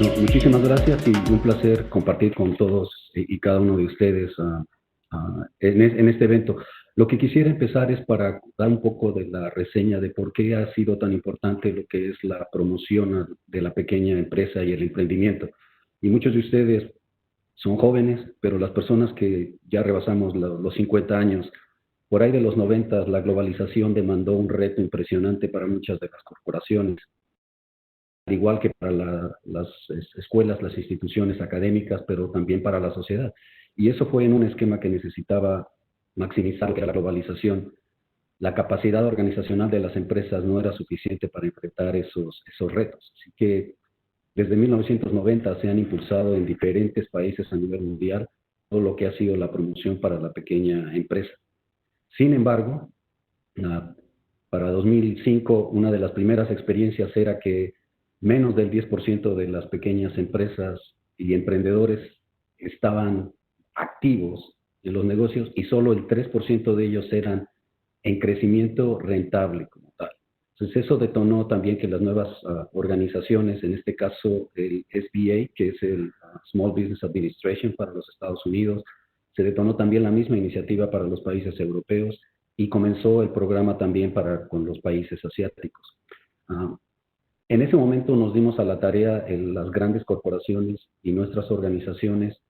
No, muchísimas gracias y un placer compartir con todos y cada uno de ustedes en este evento. Lo que quisiera empezar es para dar un poco de la reseña de por qué ha sido tan importante lo que es la promoción de la pequeña empresa y el emprendimiento. Y muchos de ustedes son jóvenes, pero las personas que ya rebasamos los 50 años, por ahí de los 90, la globalización demandó un reto impresionante para muchas de las corporaciones, al igual que para las escuelas, las instituciones académicas, pero también para la sociedad. Y eso fue en un esquema que necesitaba maximizar la globalización. La capacidad organizacional de las empresas no era suficiente para enfrentar esos retos. Así que desde 1990 se han impulsado en diferentes países a nivel mundial todo lo que ha sido la promoción para la pequeña empresa. Sin embargo, para 2005, una de las primeras experiencias era que menos del 10% de las pequeñas empresas y emprendedores estaban activos en los negocios y solo el 3% de ellos eran en crecimiento rentable como tal. Entonces eso detonó también que las nuevas organizaciones, en este caso el SBA, que es el Small Business Administration para los Estados Unidos, se detonó también la misma iniciativa para los países europeos y comenzó el programa también con los países asiáticos. En ese momento nos dimos a la tarea en las grandes corporaciones y nuestras organizaciones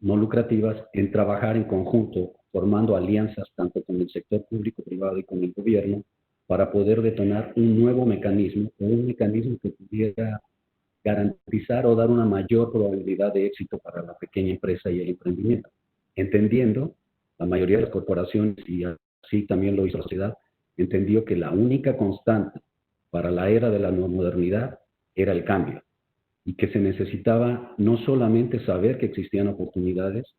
no lucrativas en trabajar en conjunto, formando alianzas tanto con el sector público, privado y con el gobierno, para poder detonar un nuevo mecanismo, un mecanismo que pudiera garantizar o dar una mayor probabilidad de éxito para la pequeña empresa y el emprendimiento. Entendiendo, la mayoría de las corporaciones, y así también lo hizo la sociedad, entendió que la única constante para la era de la modernidad era el cambio y que se necesitaba no solamente saber que existían oportunidades,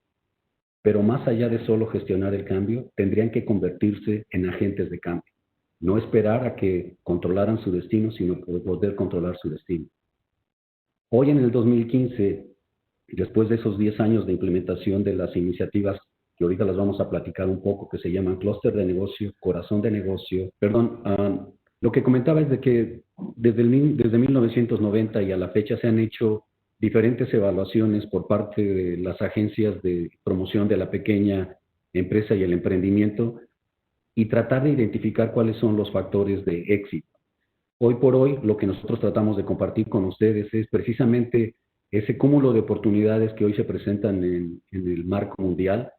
pero más allá de solo gestionar el cambio, tendrían que convertirse en agentes de cambio. No esperar a que controlaran su destino, sino poder controlar su destino. Hoy en el 2015, después de esos 10 años de implementación de las iniciativas que ahorita las vamos a platicar un poco, que se llaman clúster de negocio, corazón de negocio, lo que comentaba es de que desde 1990 y a la fecha se han hecho diferentes evaluaciones por parte de las agencias de promoción de la pequeña empresa y el emprendimiento y tratar de identificar cuáles son los factores de éxito. Hoy por hoy, lo que nosotros tratamos de compartir con ustedes es precisamente ese cúmulo de oportunidades que hoy se presentan en el marco mundial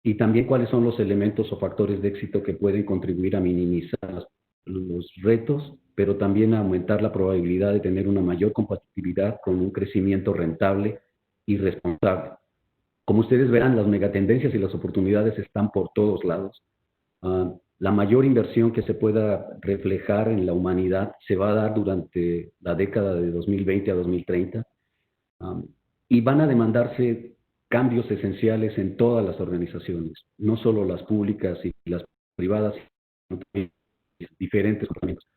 y también cuáles son los elementos o factores de éxito que pueden contribuir a minimizar los retos, pero también a aumentar la probabilidad de tener una mayor compatibilidad con un crecimiento rentable y responsable. Como ustedes verán, las megatendencias y las oportunidades están por todos lados. La mayor inversión que se pueda reflejar en la humanidad se va a dar durante la década de 2020 a 2030 y van a demandarse cambios esenciales en todas las organizaciones, no solo las públicas y las privadas, sino también diferentes componentes.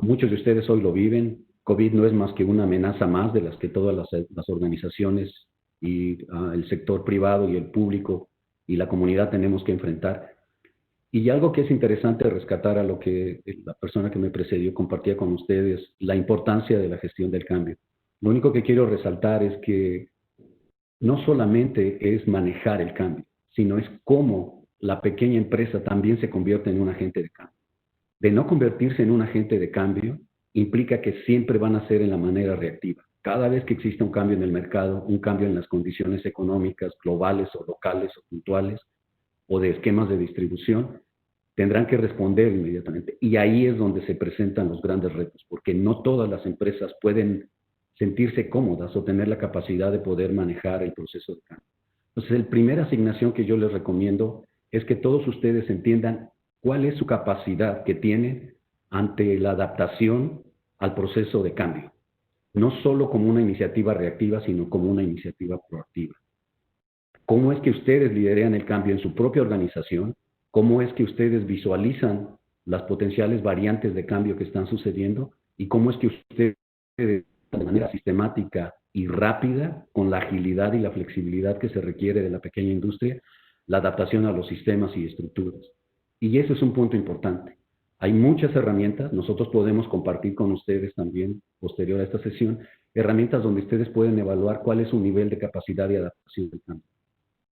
Muchos de ustedes hoy lo viven. COVID no es más que una amenaza más de las que todas las organizaciones y el sector privado y el público y la comunidad tenemos que enfrentar. Y algo que es interesante rescatar a lo que la persona que me precedió compartía con ustedes, la importancia de la gestión del cambio. Lo único que quiero resaltar es que no solamente es manejar el cambio, sino es cómo la pequeña empresa también se convierte en un agente de cambio. De no convertirse en un agente de cambio, implica que siempre van a ser en la manera reactiva. Cada vez que exista un cambio en el mercado, un cambio en las condiciones económicas globales o locales o puntuales, o de esquemas de distribución, tendrán que responder inmediatamente. Y ahí es donde se presentan los grandes retos, porque no todas las empresas pueden sentirse cómodas o tener la capacidad de poder manejar el proceso de cambio. Entonces, la primera asignación que yo les recomiendo es que todos ustedes entiendan cuál es su capacidad que tienen ante la adaptación al proceso de cambio. No solo como una iniciativa reactiva, sino como una iniciativa proactiva. ¿Cómo es que ustedes lideran el cambio en su propia organización? ¿Cómo es que ustedes visualizan las potenciales variantes de cambio que están sucediendo? ¿Y cómo es que ustedes, de manera sistemática y rápida, con la agilidad y la flexibilidad que se requiere de la pequeña industria, la adaptación a los sistemas y estructuras? Y ese es un punto importante. Hay muchas herramientas, nosotros podemos compartir con ustedes también, posterior a esta sesión, herramientas donde ustedes pueden evaluar cuál es su nivel de capacidad de adaptación al cambio.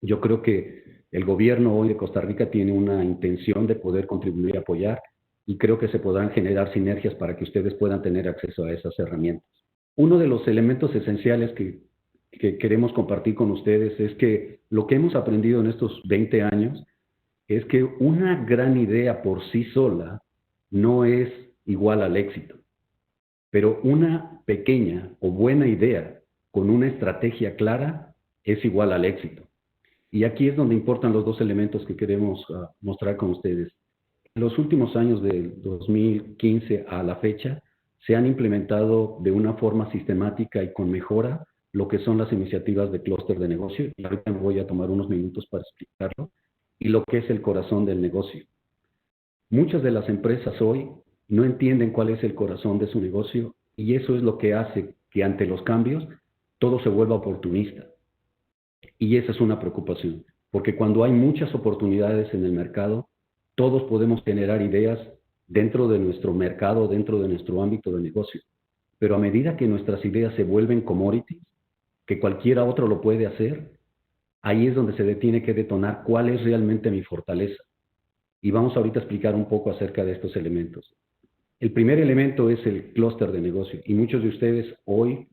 Yo creo que el gobierno hoy de Costa Rica tiene una intención de poder contribuir y apoyar, y creo que se podrán generar sinergias para que ustedes puedan tener acceso a esas herramientas. Uno de los elementos esenciales que queremos compartir con ustedes es que lo que hemos aprendido en estos 20 años es que una gran idea por sí sola no es igual al éxito, pero una pequeña o buena idea con una estrategia clara es igual al éxito. Y aquí es donde importan los dos elementos que queremos mostrar con ustedes. En los últimos años del 2015 a la fecha, se han implementado de una forma sistemática y con mejora lo que son las iniciativas de clúster de negocio. Y ahorita me voy a tomar unos minutos para explicarlo. Y lo que es el corazón del negocio. Muchas de las empresas hoy no entienden cuál es el corazón de su negocio, y eso es lo que hace que ante los cambios todo se vuelva oportunista. Y esa es una preocupación, porque cuando hay muchas oportunidades en el mercado, todos podemos generar ideas dentro de nuestro mercado, dentro de nuestro ámbito de negocio. Pero a medida que nuestras ideas se vuelven commodities, que cualquiera otro lo puede hacer, ahí es donde se tiene que detonar cuál es realmente mi fortaleza. Y vamos ahorita a explicar un poco acerca de estos elementos. El primer elemento es el clúster de negocio, y muchos de ustedes hoy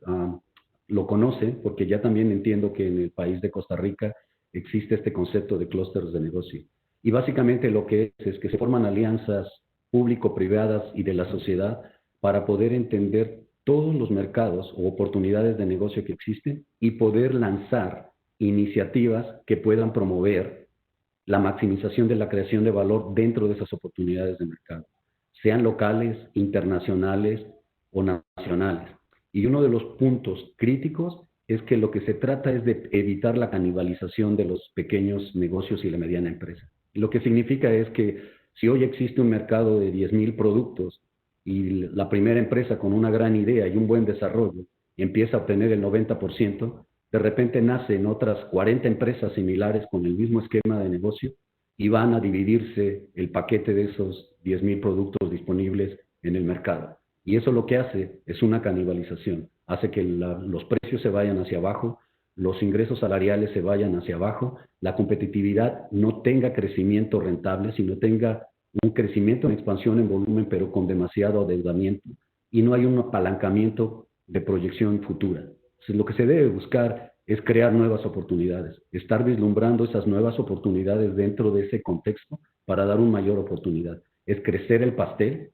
lo conocen, porque ya también entiendo que en el país de Costa Rica existe este concepto de clústeres de negocio. Y básicamente lo que es que se forman alianzas público-privadas y de la sociedad para poder entender todos los mercados o oportunidades de negocio que existen y poder lanzar iniciativas que puedan promover la maximización de la creación de valor dentro de esas oportunidades de mercado, sean locales, internacionales o nacionales. Y uno de los puntos críticos es que lo que se trata es de evitar la canibalización de los pequeños negocios y la mediana empresa. Y lo que significa es que si hoy existe un mercado de 10,000 productos y la primera empresa con una gran idea y un buen desarrollo empieza a obtener el 90%, de repente nacen otras 40 empresas similares con el mismo esquema de negocio y van a dividirse el paquete de esos 10,000 productos disponibles en el mercado. Y eso lo que hace es una canibalización. Hace que los precios se vayan hacia abajo, los ingresos salariales se vayan hacia abajo, la competitividad no tenga crecimiento rentable, sino tenga un crecimiento en expansión en volumen, pero con demasiado adeudamiento, y no hay un apalancamiento de proyección futura. Entonces, lo que se debe buscar es crear nuevas oportunidades, estar vislumbrando esas nuevas oportunidades dentro de ese contexto para dar una mayor oportunidad. Es crecer el pastel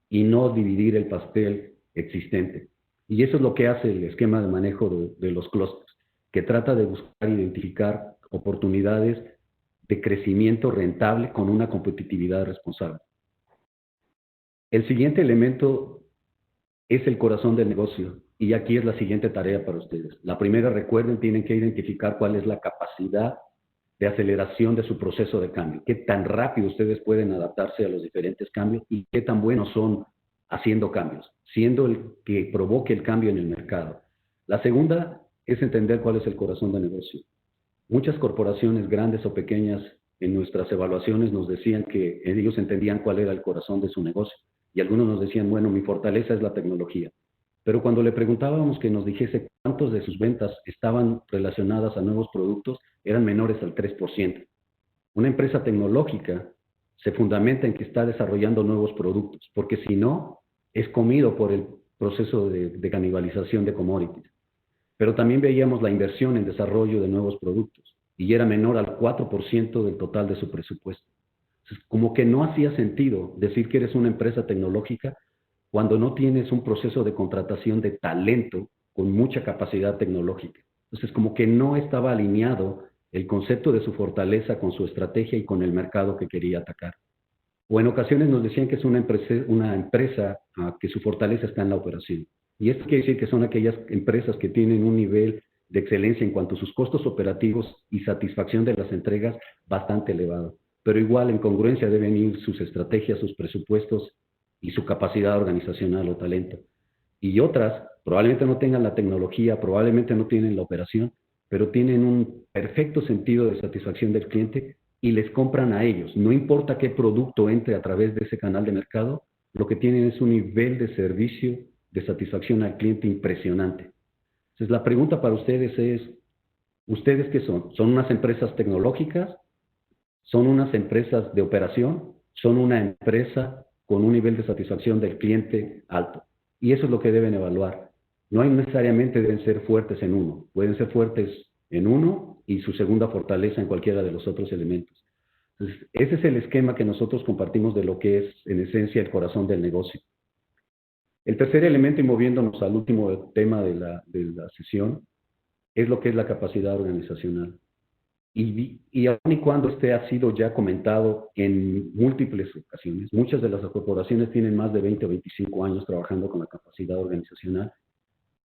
y no dividir el pastel existente. Y eso es lo que hace el esquema de manejo de los clústeres, que trata de buscar identificar oportunidades de crecimiento rentable con una competitividad responsable. El siguiente elemento es el corazón del negocio, y aquí es la siguiente tarea para ustedes. La primera, recuerden, tienen que identificar cuál es la capacidad de aceleración de su proceso de cambio, qué tan rápido ustedes pueden adaptarse a los diferentes cambios y qué tan buenos son haciendo cambios, siendo el que provoque el cambio en el mercado. La segunda es entender cuál es el corazón del negocio. Muchas corporaciones, grandes o pequeñas, en nuestras evaluaciones nos decían que ellos entendían cuál era el corazón de su negocio. Y algunos nos decían, bueno, mi fortaleza es la tecnología. Pero cuando le preguntábamos que nos dijese cuántos de sus ventas estaban relacionadas a nuevos productos, eran menores al 3%. Una empresa tecnológica se fundamenta en que está desarrollando nuevos productos, porque si no, es comido por el proceso de canibalización de commodities. Pero también veíamos la inversión en desarrollo de nuevos productos, y era menor al 4% del total de su presupuesto. Entonces, como que no hacía sentido decir que eres una empresa tecnológica cuando no tienes un proceso de contratación de talento con mucha capacidad tecnológica. Entonces, como que no estaba alineado el concepto de su fortaleza con su estrategia y con el mercado que quería atacar. O en ocasiones nos decían que es una empresa que su fortaleza está en la operación. Y esto quiere decir que son aquellas empresas que tienen un nivel de excelencia en cuanto a sus costos operativos y satisfacción de las entregas bastante elevado. Pero igual en congruencia deben ir sus estrategias, sus presupuestos y su capacidad organizacional o talento. Y otras probablemente no tengan la tecnología, probablemente no tienen la operación, pero tienen un perfecto sentido de satisfacción del cliente y les compran a ellos. No importa qué producto entre a través de ese canal de mercado, lo que tienen es un nivel de servicio, de satisfacción al cliente impresionante. Entonces, la pregunta para ustedes es, ¿ustedes qué son? ¿Son unas empresas tecnológicas? ¿Son unas empresas de operación? ¿Son una empresa con un nivel de satisfacción del cliente alto? Y eso es lo que deben evaluar. No hay necesariamente deben ser fuertes en uno. Pueden ser fuertes en uno y su segunda fortaleza en cualquiera de los otros elementos. Entonces, ese es el esquema que nosotros compartimos de lo que es, en esencia, el corazón del negocio. El tercer elemento, y moviéndonos al último tema de la sesión, es lo que es la capacidad organizacional. Y aun y cuando este ha sido ya comentado en múltiples ocasiones, muchas de las corporaciones tienen más de 20 o 25 años trabajando con la capacidad organizacional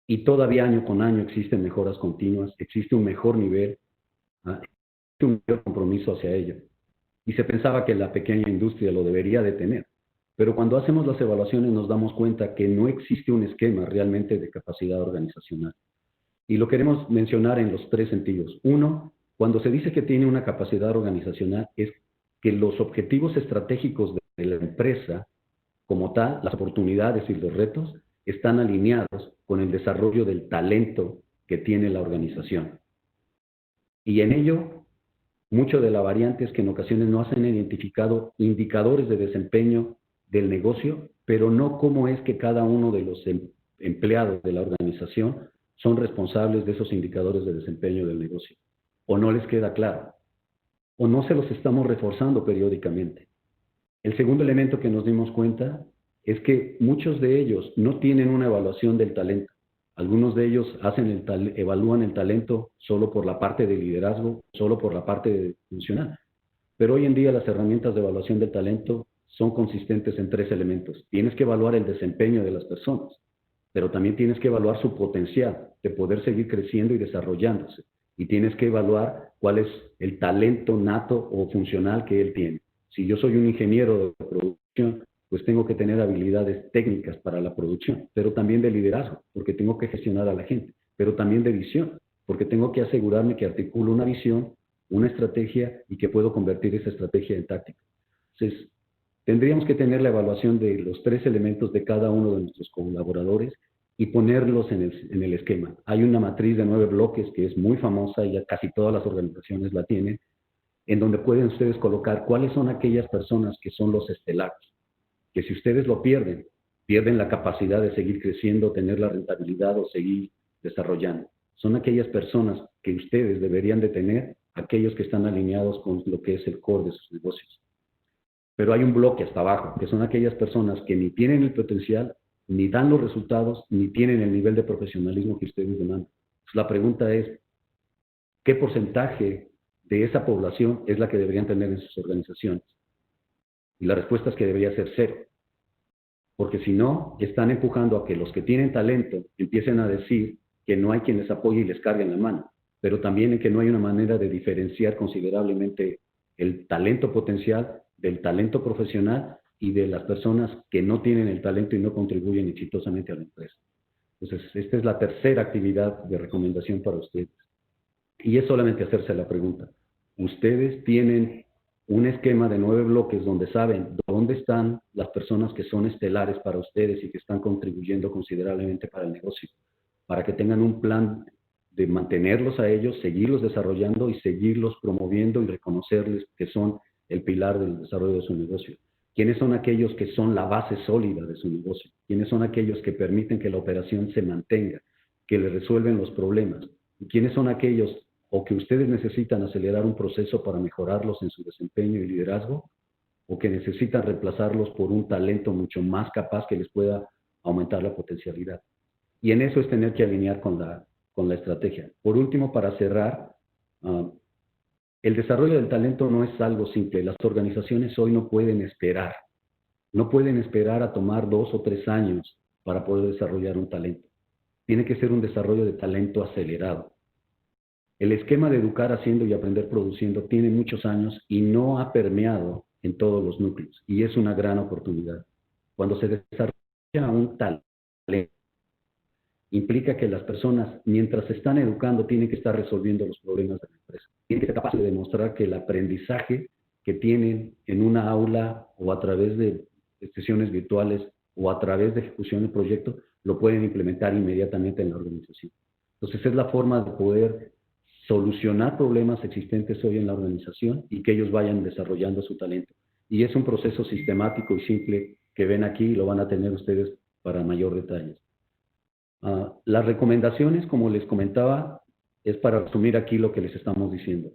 y todavía año con año existen mejoras continuas, existe un mejor nivel, existe un mayor compromiso hacia ello. Y se pensaba que la pequeña industria lo debería de tener. Pero cuando hacemos las evaluaciones nos damos cuenta que no existe un esquema realmente de capacidad organizacional. Y lo queremos mencionar en los tres sentidos. Uno, cuando se dice que tiene una capacidad organizacional, es que los objetivos estratégicos de la empresa, como tal, las oportunidades y los retos, están alineados con el desarrollo del talento que tiene la organización. Y en ello, mucho de la variante es que en ocasiones no hacen identificado indicadores de desempeño del negocio, pero no cómo es que cada uno de los empleados de la organización son responsables de esos indicadores de desempeño del negocio. O no les queda claro, o no se los estamos reforzando periódicamente. El segundo elemento que nos dimos cuenta es que muchos de ellos no tienen una evaluación del talento. Algunos de ellos evalúan el talento solo por la parte de liderazgo, solo por la parte funcional. Pero hoy en día las herramientas de evaluación del talento son consistentes en tres elementos. Tienes que evaluar el desempeño de las personas, pero también tienes que evaluar su potencial de poder seguir creciendo y desarrollándose. Y tienes que evaluar cuál es el talento nato o funcional que él tiene. Si yo soy un ingeniero de producción, pues tengo que tener habilidades técnicas para la producción, pero también de liderazgo, porque tengo que gestionar a la gente, pero también de visión, porque tengo que asegurarme que articulo una visión, una estrategia y que puedo convertir esa estrategia en táctica. Entonces, tendríamos que tener la evaluación de los tres elementos de cada uno de nuestros colaboradores y ponerlos en el esquema. Hay una matriz de 9 bloques que es muy famosa y ya casi todas las organizaciones la tienen, en donde pueden ustedes colocar cuáles son aquellas personas que son los estelares, que si ustedes lo pierden, pierden la capacidad de seguir creciendo, tener la rentabilidad o seguir desarrollando. Son aquellas personas que ustedes deberían de tener, aquellos que están alineados con lo que es el core de sus negocios. Pero hay un bloque hasta abajo, que son aquellas personas que ni tienen el potencial, ni dan los resultados, ni tienen el nivel de profesionalismo que ustedes demandan. Pues la pregunta es, ¿qué porcentaje de esa población es la que deberían tener en sus organizaciones? Y la respuesta es que debería ser cero. Porque si no, están empujando a que los que tienen talento empiecen a decir que no hay quien les apoye y les cargue en la mano, pero también en que no hay una manera de diferenciar considerablemente el talento potencial del talento profesional y de las personas que no tienen el talento y no contribuyen exitosamente a la empresa. Entonces, esta es la tercera actividad de recomendación para ustedes. Y es solamente hacerse la pregunta. Ustedes tienen un esquema de 9 bloques donde saben dónde están las personas que son estelares para ustedes y que están contribuyendo considerablemente para el negocio, para que tengan un plan de mantenerlos a ellos, seguirlos desarrollando y seguirlos promoviendo y reconocerles que son el pilar del desarrollo de su negocio. ¿Quiénes son aquellos que son la base sólida de su negocio? ¿Quiénes son aquellos que permiten que la operación se mantenga, que le resuelven los problemas? ¿Y quiénes son aquellos o que ustedes necesitan acelerar un proceso para mejorarlos en su desempeño y liderazgo, o que necesitan reemplazarlos por un talento mucho más capaz que les pueda aumentar la potencialidad? Y en eso es tener que alinear con la estrategia. Por último, para cerrar, el desarrollo del talento no es algo simple. Las organizaciones hoy no pueden esperar. No pueden esperar a tomar 2 o 3 años para poder desarrollar un talento. Tiene que ser un desarrollo de talento acelerado. El esquema de educar haciendo y aprender produciendo tiene muchos años y no ha permeado en todos los núcleos. Y es una gran oportunidad. Cuando se desarrolla un talento, implica que las personas, mientras se están educando, tienen que estar resolviendo los problemas de la empresa. Tienen que ser capaces de demostrar que el aprendizaje que tienen en una aula o a través de sesiones virtuales o a través de ejecución de proyectos, lo pueden implementar inmediatamente en la organización. Entonces es la forma de poder solucionar problemas existentes hoy en la organización y que ellos vayan desarrollando su talento. Y es un proceso sistemático y simple que ven aquí y lo van a tener ustedes para mayor detalle. Las recomendaciones, como les comentaba, es para resumir aquí lo que les estamos diciendo.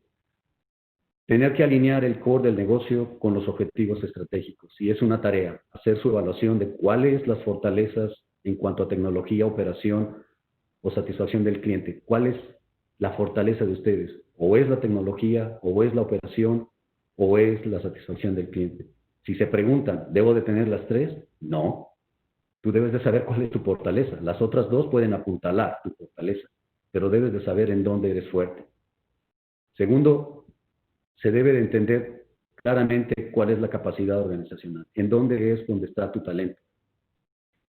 Tener que alinear el core del negocio con los objetivos estratégicos. Y es una tarea, hacer su evaluación de cuáles las fortalezas en cuanto a tecnología, operación o satisfacción del cliente. ¿Cuál es la fortaleza de ustedes? ¿O es la tecnología, o es la operación, o es la satisfacción del cliente? Si se preguntan, ¿debo de tener las tres? No. Tú debes de saber cuál es tu fortaleza. Las otras dos pueden apuntalar tu fortaleza, pero debes de saber en dónde eres fuerte. Segundo, se debe de entender claramente cuál es la capacidad organizacional, en dónde es donde está tu talento.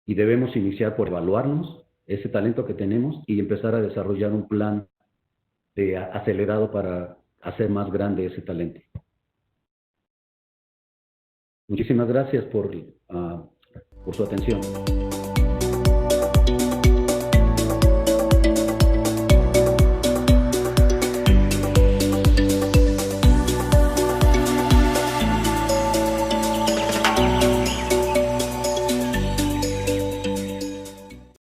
Y debemos iniciar por evaluarnos ese talento que tenemos y empezar a desarrollar un plan acelerado para hacer más grande ese talento. Muchísimas gracias por su atención.